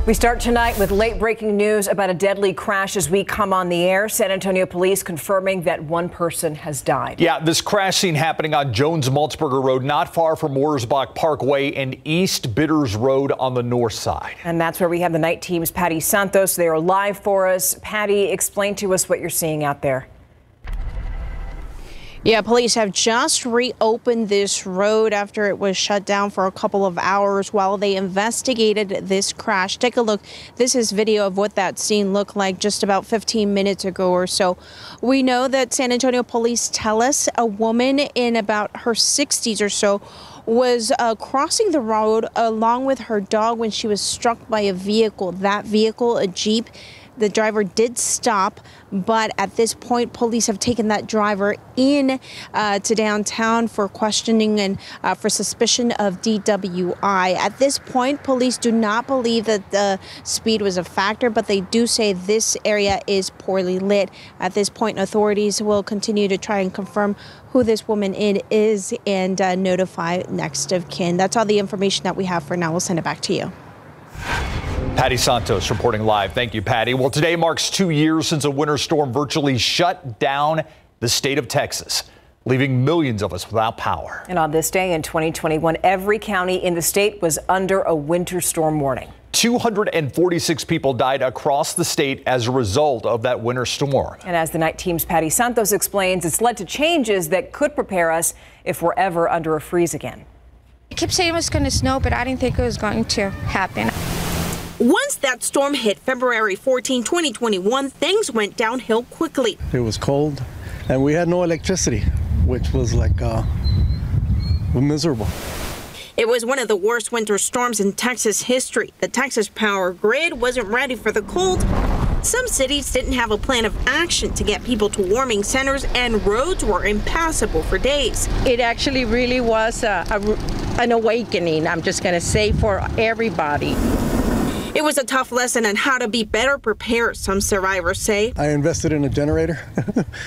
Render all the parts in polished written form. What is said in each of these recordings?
We start tonight with late breaking news about a deadly crash as we come on the air. San Antonio police confirming that one person has died. Yeah, this crash scene happening on Jones-Maltzberger Road, not far from Mooresbach Parkway and East Bitters Road on the north side. And that's where we have the night team's Patty Santos. They are live for us. Patty, explain to us what you're seeing out there. Yeah, police have just reopened this road after it was shut down for a couple of hours while they investigated this crash. Take a look. This is video of what that scene looked like just about 15 minutes ago or so. We know that San Antonio police tell us a woman in about her 60s or so was crossing the road along with her dog when she was struck by a vehicle. That vehicle, a Jeep. The driver did stop, but at this point, police have taken that driver in to downtown for questioning and for suspicion of DWI. At this point, police do not believe that the speed was a factor, but they do say this area is poorly lit. At this point, authorities will continue to try and confirm who this woman is and notify next of kin. That's all the information that we have for now. We'll send it back to you. Patty Santos reporting live. Thank you, Patty. Well, today marks 2 years since a winter storm virtually shut down the state of Texas, leaving millions of us without power. And on this day in 2021, every county in the state was under a winter storm warning. 246 people died across the state as a result of that winter storm. And as the night team's Patty Santos explains, it's led to changes that could prepare us if we're ever under a freeze again. I kept saying it was going to snow, but I didn't think it was going to happen. Once that storm hit February 14, 2021, things went downhill quickly. It was cold and we had no electricity, which was like miserable. It was one of the worst winter storms in Texas history. The Texas power grid wasn't ready for the cold. Some cities didn't have a plan of action to get people to warming centers, and roads were impassable for days. It actually really was an awakening, I'm just going to say, for everybody. It was a tough lesson on how to be better prepared, some survivors say. I invested in a generator,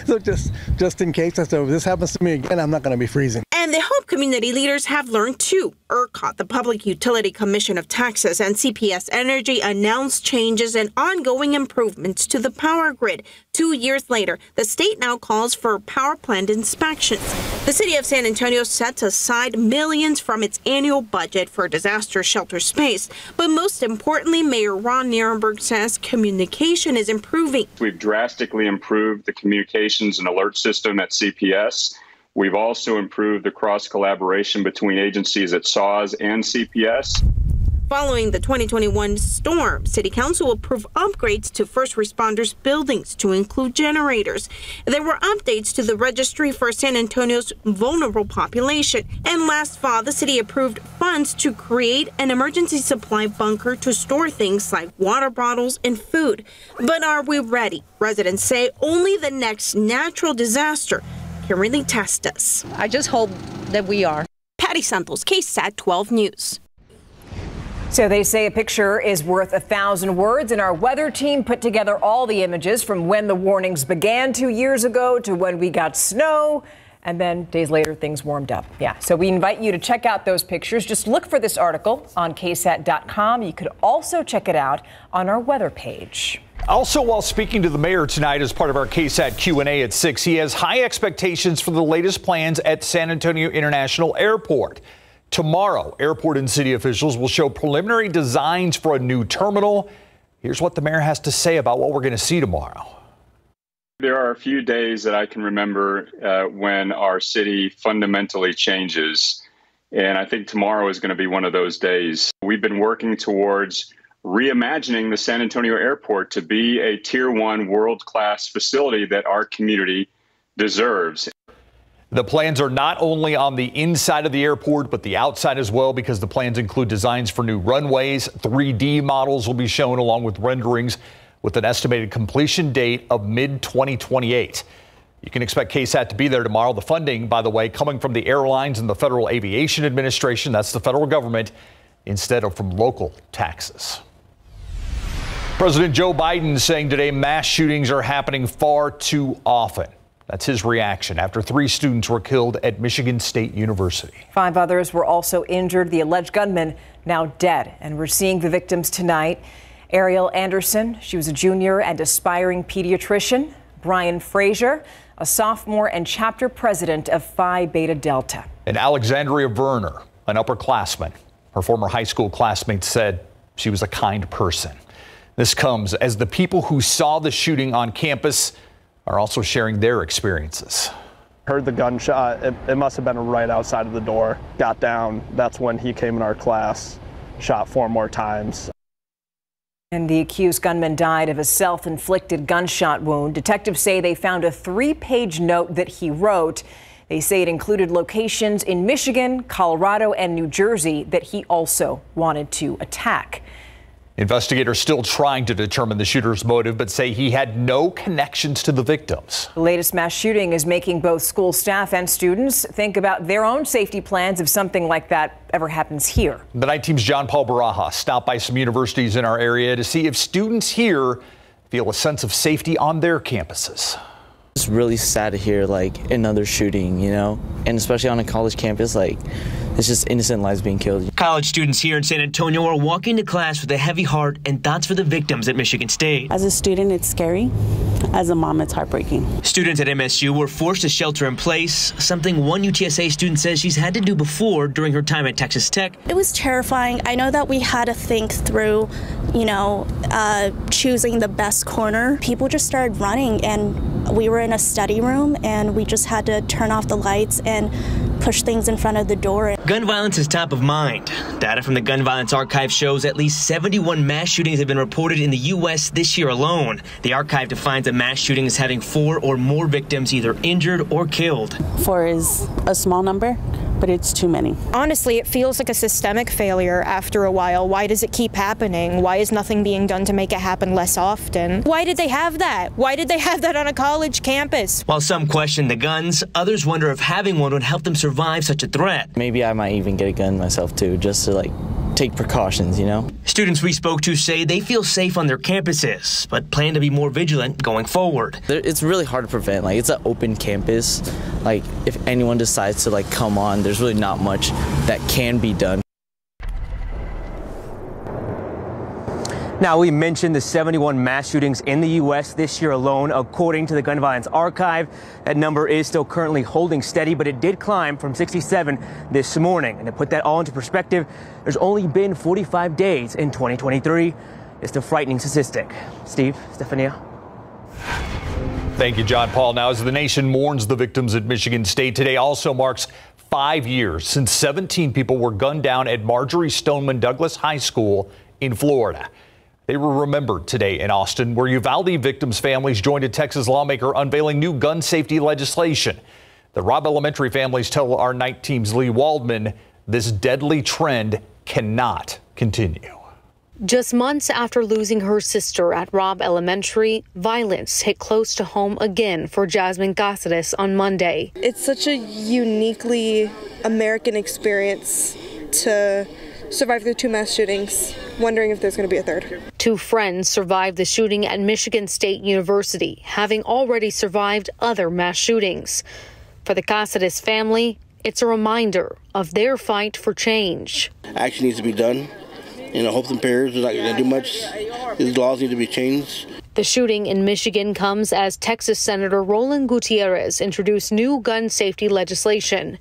so just in case. I said, if this happens to me again, I'm not going to be freezing. And they hope community leaders have learned too. ERCOT, the Public Utility Commission of Texas, and CPS Energy announced changes and ongoing improvements to the power grid. 2 years later, the state now calls for power plant inspections. The city of San Antonio sets aside millions from its annual budget for disaster shelter space. But most importantly, Mayor Ron Nierenberg says communication is improving. We've drastically improved the communications and alert system at CPS. We've also improved the cross-collaboration between agencies at SAWS and CPS. Following the 2021 storm, City Council approved upgrades to first responders' buildings to include generators. There were updates to the registry for San Antonio's vulnerable population. And last fall, the city approved funds to create an emergency supply bunker to store things like water bottles and food. But are we ready? Residents say only the next natural disaster can really test us. I just hope that we are. Patty Santos, KSAT 12 News. So they say a picture is worth 1,000 words, and our weather team put together all the images from when the warnings began 2 years ago to when we got snow, and then days later things warmed up. Yeah, so we invite you to check out those pictures. Just look for this article on KSAT.com. You could also check it out on our weather page. Also, while speaking to the mayor tonight as part of our KSAT Q&A at 6, he has high expectations for the latest plans at San Antonio International Airport. Tomorrow, airport and city officials will show preliminary designs for a new terminal. Here's what the mayor has to say about what we're going to see tomorrow. There are a few days that I can remember when our city fundamentally changes, and I think tomorrow is going to be one of those days. We've been working towards reimagining the San Antonio Airport to be a Tier 1 world-class facility that our community deserves. The plans are not only on the inside of the airport, but the outside as well, because the plans include designs for new runways. 3D models will be shown along with renderings with an estimated completion date of mid-2028. You can expect KSAT to be there tomorrow. The funding, by the way, coming from the airlines and the Federal Aviation Administration, that's the federal government, instead of from local taxes. President Joe Biden saying today mass shootings are happening far too often. That's his reaction after 3 students were killed at Michigan State University. 5 others were also injured. The alleged gunman now dead, and we're seeing the victims tonight. Ariel Anderson, she was a junior and aspiring pediatrician. Brian Frazier, a sophomore and chapter president of Phi Beta Delta. And Alexandria Verner, an upperclassman. Her former high school classmates said she was a kind person. This comes as the people who saw the shooting on campus are also sharing their experiences. Heard the gunshot. It must have been right outside of the door. Got down. That's when he came in our class, shot 4 more times. And the accused gunman died of a self-inflicted gunshot wound. Detectives say they found a 3-page note that he wrote. They say it included locations in Michigan, Colorado, and New Jersey that he also wanted to attack. Investigators still trying to determine the shooter's motive, but say he had no connections to the victims. The latest mass shooting is making both school staff and students think about their own safety plans if something like that ever happens here. The night team's John Paul Baraja stopped by some universities in our area to see if students here feel a sense of safety on their campuses. It's really sad to hear like another shooting, you know, and especially on a college campus, like it's just innocent lives being killed. College students here in San Antonio are walking to class with a heavy heart and thoughts for the victims at Michigan State. As a student, it's scary. As a mom, it's heartbreaking. Students at MSU were forced to shelter in place, something one UTSA student says she's had to do before during her time at Texas Tech. It was terrifying. I know that we had to think through, you know, choosing the best corner. People just started running, and we were in a study room, and we just had to turn off the lights and push things in front of the door. Gun violence is top of mind. Data from the Gun Violence Archive shows at least 71 mass shootings have been reported in the U.S. this year alone. The archive defines a mass shooting as having 4 or more victims either injured or killed. 4 is a small number, but it's too many. Honestly, it feels like a systemic failure after a while. Why does it keep happening? Why is nothing being done to make it happen less often? Why did they have that? Why did they have that on a college campus? While some question the guns, others wonder if having one would help them survive such a threat. Maybe I might even get a gun myself too, just to like take precautions, you know? Students we spoke to say they feel safe on their campuses, but plan to be more vigilant going forward. It's really hard to prevent. Like, it's an open campus. Like, if anyone decides to like come on, there's really not much that can be done. Now, we mentioned the 71 mass shootings in the U.S. this year alone. According to the Gun Violence Archive, that number is still currently holding steady, but it did climb from 67 this morning. And to put that all into perspective, there's only been 45 days in 2023. It's a frightening statistic. Steve, Stefania. Thank you, John Paul. Now, as the nation mourns the victims at Michigan State, today also marks 5 years since 17 people were gunned down at Marjorie Stoneman Douglas High School in Florida. They were remembered today in Austin, where Uvalde victims' families joined a Texas lawmaker unveiling new gun safety legislation. The Robb Elementary families tell our night team's Lee Waldman this deadly trend cannot continue. Just months after losing her sister at Robb Elementary, violence hit close to home again for Jasmine Cáceres on Monday. It's such a uniquely American experience to survive through 2 mass shootings, wondering if there's going to be a third. 2 friends survived the shooting at Michigan State University, having already survived other mass shootings. For the Cáceres family, it's a reminder of their fight for change. Action needs to be done. You know, hopes and prayers are not going to do much. These laws need to be changed. The shooting in Michigan comes as Texas Senator Roland Gutierrez introduced new gun safety legislation.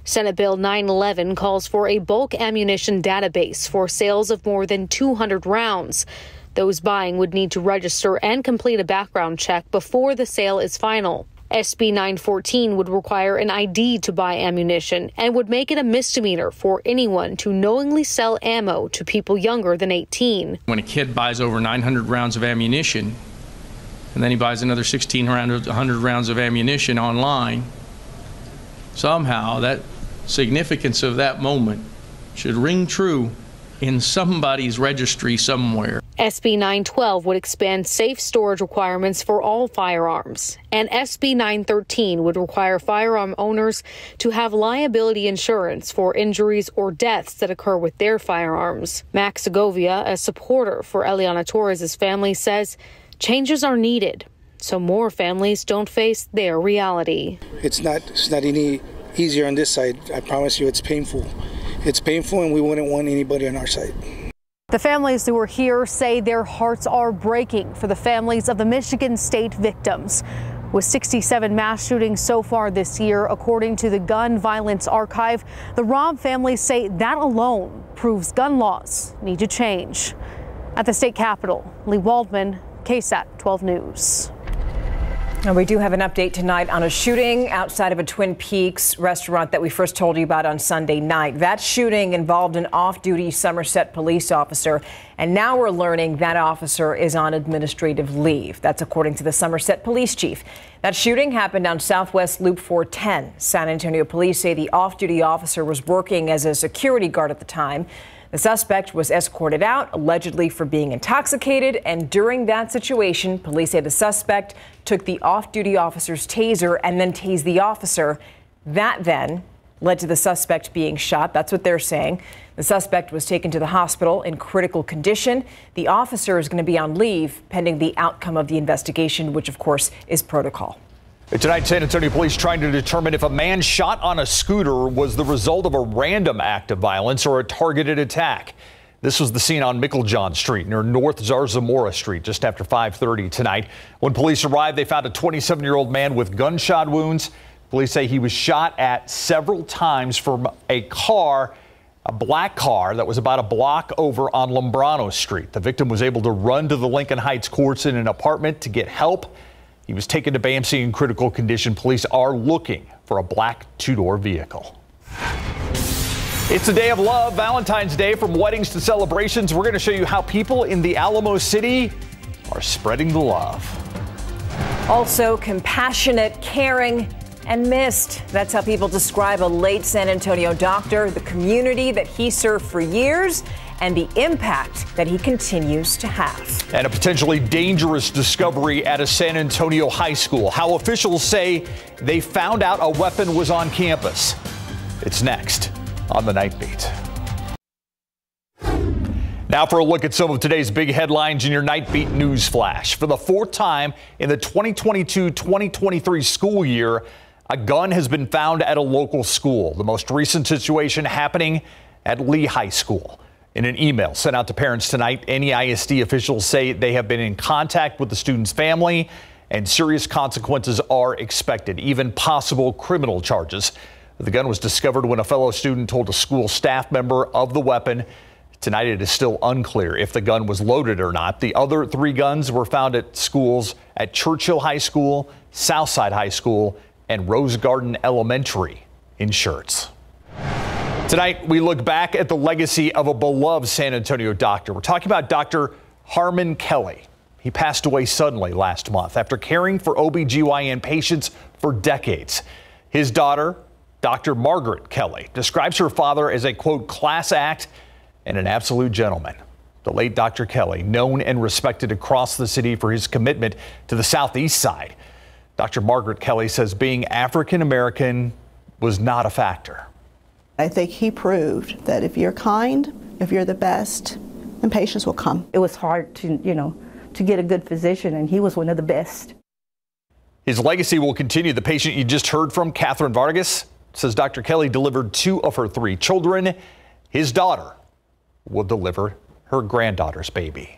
Senate Bill 911 calls for a bulk ammunition database for sales of more than 200 rounds. Those buying would need to register and complete a background check before the sale is final. SB 914 would require an ID to buy ammunition and would make it a misdemeanor for anyone to knowingly sell ammo to people younger than 18. When a kid buys over 900 rounds of ammunition, and then he buys another 1,600 rounds of ammunition online, somehow that significance of that moment should ring true in somebody's registry somewhere. SB 912 would expand safe storage requirements for all firearms, and SB 913 would require firearm owners to have liability insurance for injuries or deaths that occur with their firearms. Max Segovia, a supporter for Eliana Torres' family, says changes are needed so more families don't face their reality. It's not any easier on this side. I promise you, it's painful. It's painful, and we wouldn't want anybody on our side. The families who were here say their hearts are breaking for the families of the Michigan State victims. With 67 mass shootings so far this year, according to the Gun Violence Archive, the Robb families say that alone proves gun laws need to change. At the state capitol, Lee Waldman, KSAT 12 News. And we do have an update tonight on a shooting outside of a Twin Peaks restaurant that we first told you about on Sunday night. That shooting involved an off-duty Somerset police officer, and now we're learning that officer is on administrative leave. That's according to the Somerset police chief. That shooting happened on Southwest Loop 410. San Antonio police say the off-duty officer was working as a security guard at the time. The suspect was escorted out, allegedly for being intoxicated, and during that situation, police say the suspect took the off-duty officer's taser and then tased the officer. That then led to the suspect being shot. That's what they're saying. The suspect was taken to the hospital in critical condition. The officer is going to be on leave pending the outcome of the investigation, which, of course, is protocol. Tonight, San Antonio police trying to determine if a man shot on a scooter was the result of a random act of violence or a targeted attack. This was the scene on Meiklejohn Street near North Zarzamora Street just after 5:30 tonight. When police arrived, they found a 27-year-old man with gunshot wounds. Police say he was shot at several times from a black car that was about a block over on Lombrano Street. The victim was able to run to the Lincoln Heights courts in an apartment to get help. He was taken to BAMC in critical condition. Police are looking for a black two-door vehicle. It's a day of love, Valentine's Day. From weddings to celebrations, we're going to show you how people in the Alamo City are spreading the love. Also, compassionate, caring, and missed. That's how people describe a late San Antonio doctor, the community that he served for years, and the impact that he continues to have. And a potentially dangerous discovery at a San Antonio high school. How officials say they found out a weapon was on campus. It's next on the Nightbeat. Now for a look at some of today's big headlines in your Nightbeat News Flash. For the fourth time in the 2022-2023 school year, a gun has been found at a local school. The most recent situation happening at Lee High School. In an email sent out to parents tonight, NEISD officials say they have been in contact with the student's family and serious consequences are expected, even possible criminal charges. The gun was discovered when a fellow student told a school staff member of the weapon. Tonight, it is still unclear if the gun was loaded or not. The other three guns were found at schools at Churchill High School, Southside High School, and Rose Garden Elementary in Schertz. Tonight, we look back at the legacy of a beloved San Antonio doctor. We're talking about Dr. Harmon Kelly. He passed away suddenly last month after caring for OBGYN patients for decades. His daughter, Dr. Margaret Kelly, describes her father as a, quote, class act and an absolute gentleman. The late Dr. Kelly, known and respected across the city for his commitment to the Southeast Side. Dr. Margaret Kelly says being African American was not a factor. I think he proved that if you're kind, if you're the best, then patients will come. It was hard to get a good physician, and he was one of the best. His legacy will continue. The patient you just heard from, Catherine Vargas, says Dr. Kelly delivered 2 of her 3 children. His daughter will deliver her granddaughter's baby.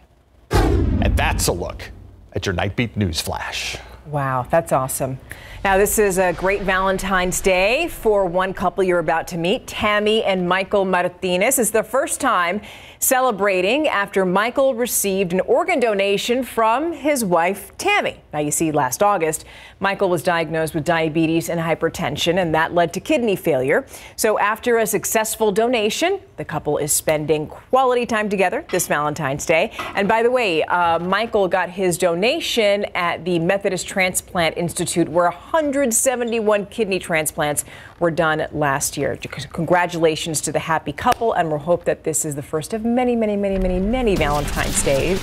And that's a look at your Nightbeat News Flash. Wow, that's awesome. Now, this is a great Valentine's Day for one couple you're about to meet. Tammy and Michael Martinez. It's the first time celebrating after Michael received an organ donation from his wife, Tammy. Now, you see, last August, Michael was diagnosed with diabetes and hypertension, and that led to kidney failure. So after a successful donation, the couple is spending quality time together this Valentine's Day. And by the way, Michael got his donation at the Methodist Transplant Institute, where 171 kidney transplants were done last year. Congratulations to the happy couple, and we'll hope that this is the first of many, many, many, many, many Valentine's Days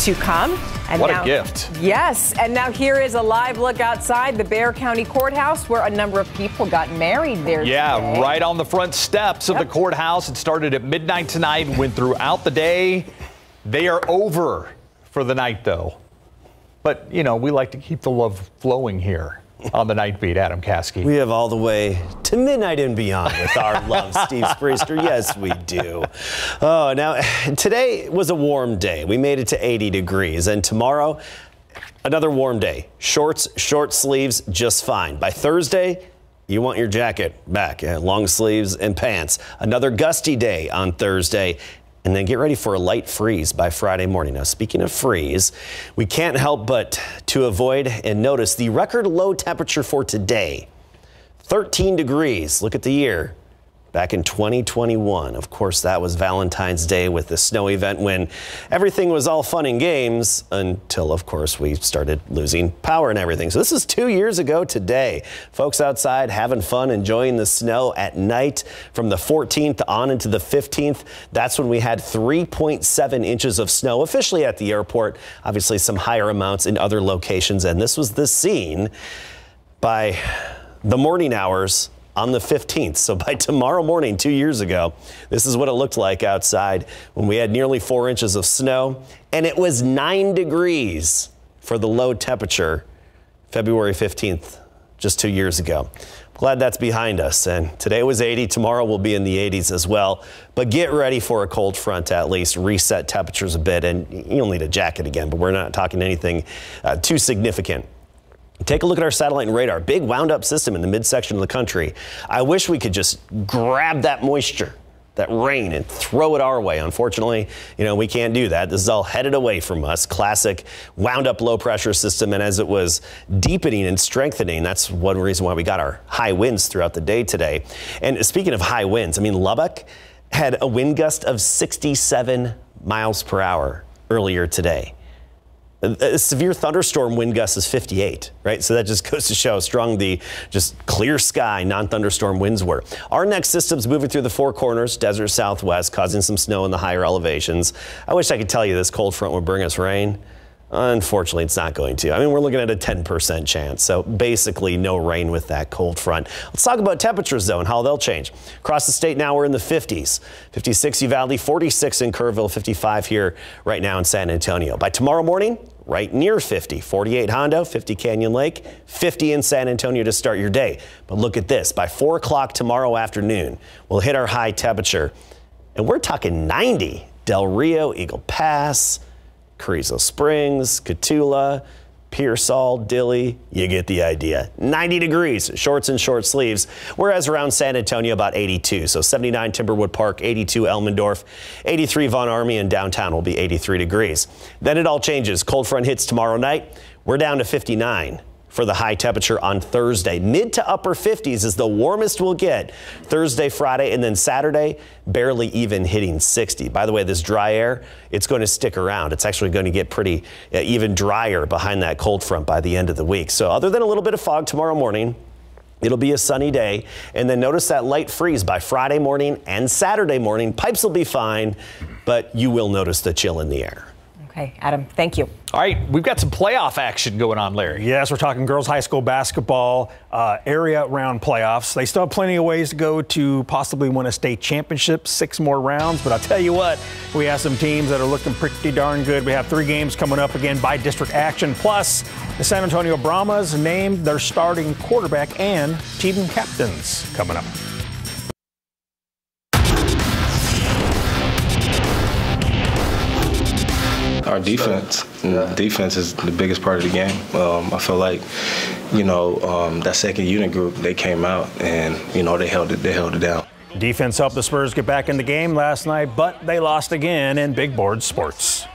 to come. And what a gift. Yes. And now here is a live look outside the Bexar County Courthouse, where a number of people got married there today. Right on the front steps of the courthouse. It started at midnight tonight, went throughout the day. They are over for the night, though. But, you know, we like to keep the love flowing here On the Night Beat, Adam Caskey. We have all the way to midnight and beyond with our love, Steve Spriester. Yes, we do. Oh, now, today was a warm day. We made it to 80 degrees. And tomorrow, another warm day. Shorts, short sleeves, just fine. By Thursday, you want your jacket back. Long sleeves and pants. Another gusty day on Thursday. And then get ready for a light freeze by Friday morning. Now, speaking of freeze, we can't help but to avoid and notice the record low temperature for today. 13 degrees. Look at the year. Back in 2021. Of course, that was Valentine's Day with the snow event when everything was all fun and games until, of course, we started losing power and everything. So this is 2 years ago today. Folks outside having fun, enjoying the snow at night from the 14th on into the 15th. That's when we had 3.7 inches of snow officially at the airport. Obviously, some higher amounts in other locations. And this was the scene by the morning hours on the 15th. So by tomorrow morning, 2 years ago, this is what it looked like outside when we had nearly 4 inches of snow, and it was 9 degrees for the low temperature February 15th, just 2 years ago. Glad that's behind us. And today was 80. Tomorrow will be in the 80s as well. But get ready for a cold front, at least reset temperatures a bit. And you'll need a jacket again, but we're not talking anything too significant. Take a look at our satellite and radar. Big wound up system in the midsection of the country. I wish we could just grab that moisture, that rain, and throw it our way. Unfortunately, we can't do that. This is all headed away from us. Classic wound up low pressure system. And as it was deepening and strengthening, that's one reason why we got our high winds throughout the day today. And speaking of high winds, Lubbock had a wind gust of 67 miles per hour earlier today. A severe thunderstorm wind gust is 58, right? So that just goes to show how strong the just clear sky, non-thunderstorm winds were. Our next system's moving through the Four Corners, desert southwest, causing some snow in the higher elevations. I wish I could tell you this cold front would bring us rain. Unfortunately, it's not going to. We're looking at a 10% chance. So basically no rain with that cold front. Let's talk about temperatures, though, and how they'll change. Across the state now, we're in the 50s. 56 Uvalde, 46 in Kerrville, 55 here right now in San Antonio. By tomorrow morning, right near 50. 48 Hondo, 50 Canyon Lake, 50 in San Antonio to start your day. But look at this. By 4 o'clock tomorrow afternoon, we'll hit our high temperature. And we're talking 90. Del Rio, Eagle Pass, Carrizo Springs, Cotulla, Pearsall, Dilley, you get the idea. 90 degrees, shorts and short sleeves, whereas around San Antonio about 82. So 79 Timberwood Park, 82 Elmendorf, 83 Von Army, and downtown will be 83 degrees. Then it all changes. Cold front hits tomorrow night. We're down to 59 for the high temperature on Thursday. Mid to upper 50s is the warmest we'll get Thursday, Friday, and then Saturday, barely even hitting 60. By the way, this dry air, it's going to stick around. It's actually going to get pretty even drier behind that cold front by the end of the week. So other than a little bit of fog tomorrow morning, it'll be a sunny day. And then notice that light freeze by Friday morning and Saturday morning. Pipes will be fine, but you will notice the chill in the air. Okay, Adam, thank you. All right, we've got some playoff action going on, Larry. Yes, we're talking girls high school basketball area round playoffs. They still have plenty of ways to go to possibly win a state championship, 6 more rounds. But I'll tell you what, we have some teams that are looking pretty darn good. We have 3 games coming up again by district action. Plus, the San Antonio Brahmas named their starting quarterback and team captains coming up. Our defense. Defense is the biggest part of the game. I feel like, that second unit group, they came out and, they held it down. Defense helped the Spurs get back in the game last night, but they lost again in big board sports.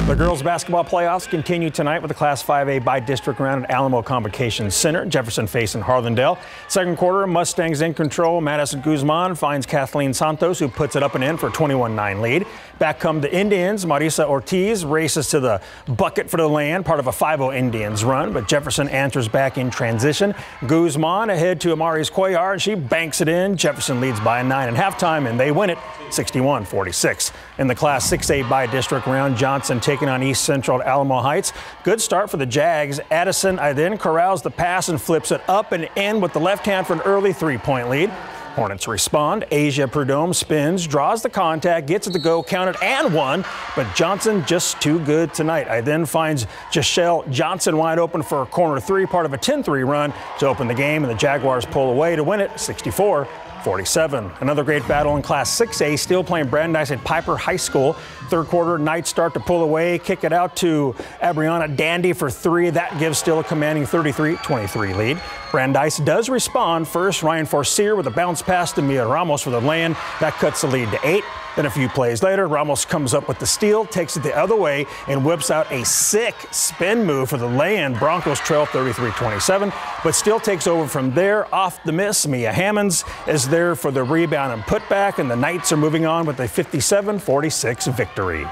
The girls basketball playoffs continue tonight with the Class 5A by-district round at Alamo Convocation Center. Jefferson facing Harlandale. Second quarter, Mustangs in control. Madison Guzman finds Kathleen Santos, who puts it up and in for a 21-9 lead. Back come the Indians. Marisa Ortiz races to the bucket for the land, part of a 5-0 Indians run, but Jefferson answers back in transition. Guzman ahead to Amaris Cuellar, and she banks it in. Jefferson leads by a 9 at halftime, and they win it 61-46. In the Class 6A by-district round, Johnson taking on East Central at Alamo Heights. Good start for the Jags. Addison then corrals the pass and flips it up and in with the left hand for an early 3-point lead. Hornets respond. Asia Prudhomme spins, draws the contact, gets it to go, counted and one, but Johnson just too good tonight. I then finds Jashelle Johnson wide open for a corner three, part of a 10-3 run to open the game, and the Jaguars pull away to win it 64-47. Another great battle in Class 6A, still playing Brandeis at Piper High School. Third quarter, Knights start to pull away, kick it out to Abriana Dandy for three. That gives still a commanding 33-23 lead. Brandeis does respond. First, Ryan Forcier with a bounce pass to Mia Ramos for the lay-in. That cuts the lead to 8. Then a few plays later, Ramos comes up with the steal, takes it the other way, and whips out a sick spin move for the lay-in. Broncos trail 33-27, but still takes over from there. Off the miss, Mia Hammonds is there for the rebound and putback, and the Knights are moving on with a 57-46 victory.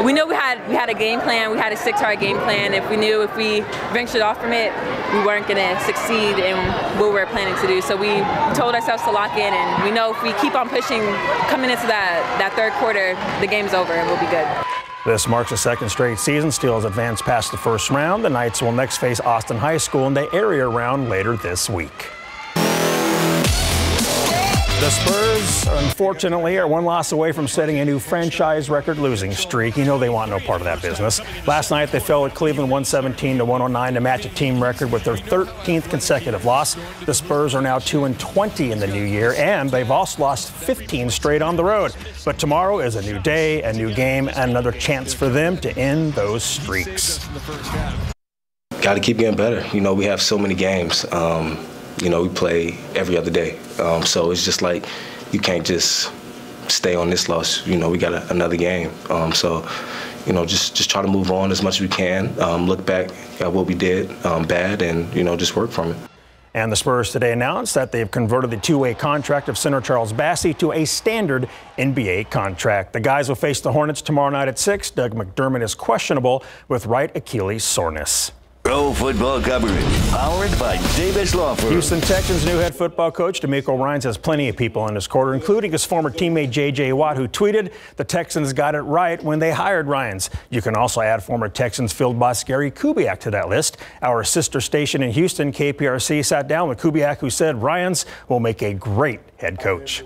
We knew we had a game plan. We had a 6-hard game plan. If we knew if we ventured off from it, we weren't going to succeed in what we were planning to do. So we told ourselves to lock in, and we know if we keep on pushing coming into that third quarter, the game's over and we'll be good. This marks the second straight season Steele has advanced past the first round. The Knights will next face Austin High School in the area round later this week. The Spurs, unfortunately, are one loss away from setting a new franchise record losing streak. You know they want no part of that business. Last night, they fell at Cleveland 117-109 to match a team record with their 13th consecutive loss. The Spurs are now 2-20 in the new year, and they've also lost 15 straight on the road. But tomorrow is a new day, a new game, and another chance for them to end those streaks. Got to keep getting better. You know, we have so many games. You know, we play every other day. So it's just like you can't just stay on this loss. You know, we got another game. So, you know, just try to move on as much as we can, look back at what we did bad and, you know, just work from it. And the Spurs today announced that they've converted the two-way contract of center Charles Bassey to a standard NBA contract. The guys will face the Hornets tomorrow night at 6. Doug McDermott is questionable with right Achilles soreness. Pro football coverage, powered by Davis Law Firm. Houston Texans' new head football coach, DeMeco Ryans, has plenty of people in his corner, including his former teammate J.J. Watt, who tweeted, "The Texans got it right when they hired Ryans." You can also add former Texans field boss Gary Kubiak to that list. Our sister station in Houston, KPRC, sat down with Kubiak, who said Ryans will make a great head coach.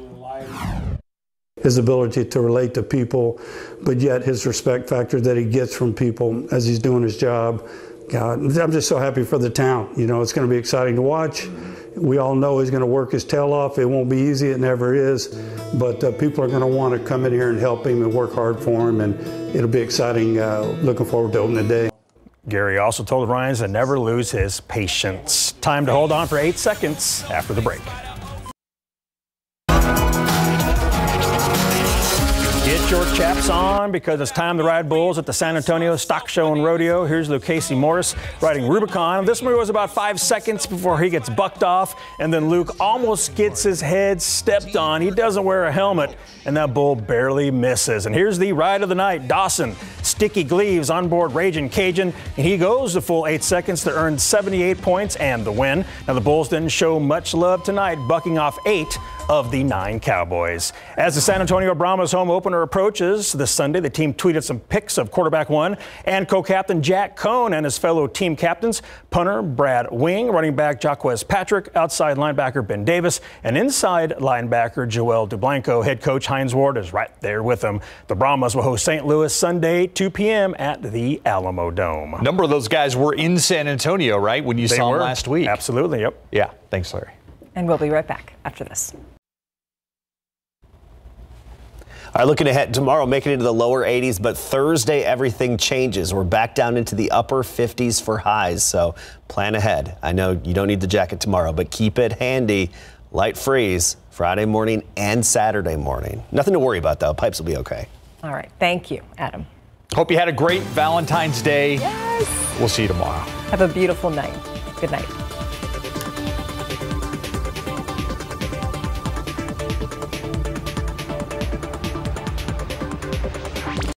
His ability to relate to people, but yet his respect factor that he gets from people as he's doing his job. God, I'm just so happy for the town. You know, it's going to be exciting to watch. We all know he's going to work his tail off. It won't be easy. It never is. But people are going to want to come in here and help him and work hard for him. And it'll be exciting. Looking forward to opening the day. Gary also told Ryans to never lose his patience. Time to hold on for 8 seconds after the break. Get your chaps on because it's time to ride bulls at the San Antonio Stock Show and Rodeo. Here's Lucchese Morris riding Rubicon. This one was about 5 seconds before he gets bucked off, and then Luke almost gets his head stepped on. He doesn't wear a helmet, and that bull barely misses. And here's the ride of the night. Dawson, Sticky Gleaves on board Ragin' Cajun, and he goes the full 8 seconds to earn 78 points and the win. Now, the Bulls didn't show much love tonight, bucking off 8 of the 9 Cowboys. As the San Antonio Brahmas home opener approaches this Sunday, the team tweeted some pics of quarterback 1 and co-captain Jack Cohn and his fellow team captains, punter Brad Wing, running back Jaquez Patrick, outside linebacker Ben Davis, and inside linebacker Joel Dublanco. Head coach Hines Ward is right there with him. The Brahmas will host St. Louis Sunday, 2 p.m. at the Alamo Dome. A number of those guys were in San Antonio, right, when you saw them last week? Absolutely, yep. Yeah, thanks, Larry. And we'll be right back after this. All right, looking ahead tomorrow, making it into the lower 80s, but Thursday everything changes. We're back down into the upper 50s for highs, so plan ahead. I know you don't need the jacket tomorrow, but keep it handy. Light freeze Friday morning and Saturday morning. Nothing to worry about, though. Pipes will be okay. All right. Thank you, Adam. Hope you had a great Valentine's Day. Yes. We'll see you tomorrow. Have a beautiful night. Good night.